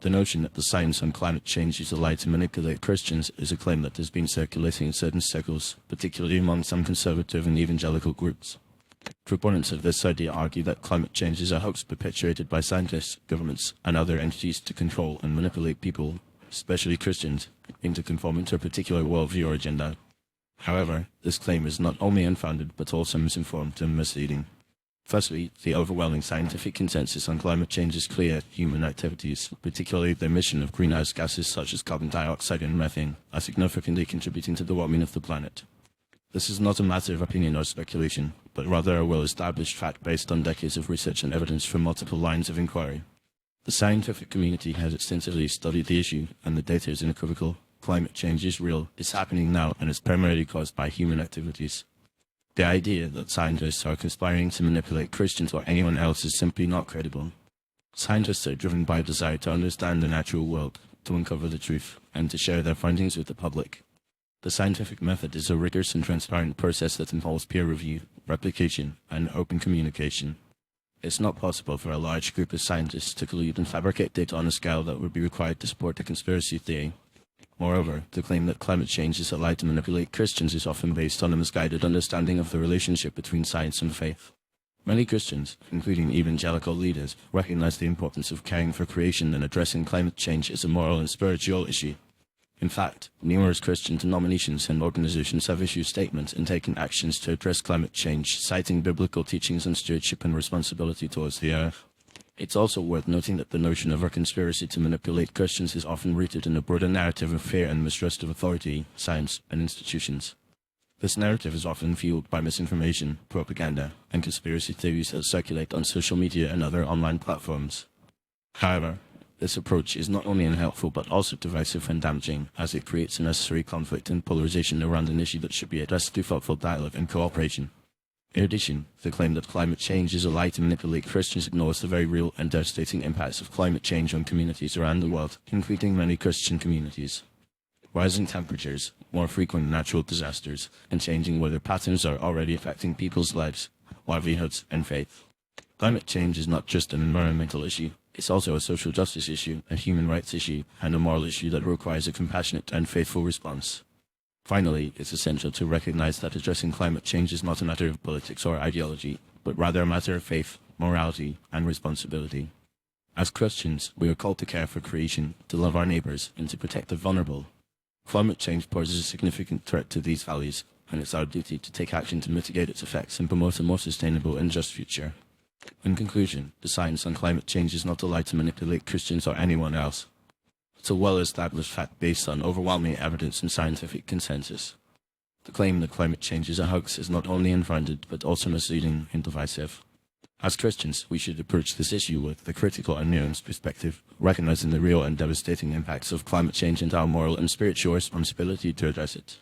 The notion that the science on climate change is a lie to manipulate Christians is a claim that has been circulating in certain circles, particularly among some conservative and evangelical groups. Proponents of this idea argue that climate change is a hoax perpetuated by scientists, governments, and other entities to control and manipulate people, especially Christians, into conforming to a particular worldview or agenda. However, this claim is not only unfounded but also misinformed and misleading. Firstly, the overwhelming scientific consensus on climate change is clear. Human activities, particularly the emission of greenhouse gases such as carbon dioxide and methane, are significantly contributing to the warming of the planet. This is not a matter of opinion or speculation, but rather a well-established fact based on decades of research and evidence from multiple lines of inquiry. The scientific community has extensively studied the issue, and the data is unequivocal. Climate change is real, it's happening now, and is primarily caused by human activities. The idea that scientists are conspiring to manipulate Christians or anyone else is simply not credible. Scientists are driven by a desire to understand the natural world, to uncover the truth, and to share their findings with the public. The scientific method is a rigorous and transparent process that involves peer review, replication, and open communication. It's not possible for a large group of scientists to collude and fabricate data on a scale that would be required to support a conspiracy theory. Moreover, the claim that climate change is a lie to manipulate Christians is often based on a misguided understanding of the relationship between science and faith. Many Christians, including evangelical leaders, recognize the importance of caring for creation and addressing climate change as a moral and spiritual issue. In fact, numerous Christian denominations and organizations have issued statements and taken actions to address climate change, citing biblical teachings on stewardship and responsibility towards the earth. It's also worth noting that the notion of a conspiracy to manipulate Christians is often rooted in a broader narrative of fear and mistrust of authority, science, and institutions. This narrative is often fueled by misinformation, propaganda, and conspiracy theories that circulate on social media and other online platforms. However, this approach is not only unhelpful but also divisive and damaging, as it creates unnecessary conflict and polarization around an issue that should be addressed through thoughtful dialogue and cooperation. In addition, the claim that climate change is a lie to manipulate Christians ignores the very real and devastating impacts of climate change on communities around the world, including many Christian communities. Rising temperatures, more frequent natural disasters, and changing weather patterns are already affecting people's lives, livelihoods, and faith. Climate change is not just an environmental issue, it's also a social justice issue, a human rights issue, and a moral issue that requires a compassionate and faithful response. Finally, it's essential to recognize that addressing climate change is not a matter of politics or ideology, but rather a matter of faith, morality, and responsibility. As Christians, we are called to care for creation, to love our neighbors, and to protect the vulnerable. Climate change poses a significant threat to these values, and it's our duty to take action to mitigate its effects and promote a more sustainable and just future. In conclusion, the science on climate change is not a lie to manipulate Christians or anyone else. It's a well-established fact based on overwhelming evidence and scientific consensus. The claim that climate change is a hoax is not only unfounded but also misleading and divisive. As Christians, we should approach this issue with a critical and nuanced perspective, recognizing the real and devastating impacts of climate change and our moral and spiritual responsibility to address it.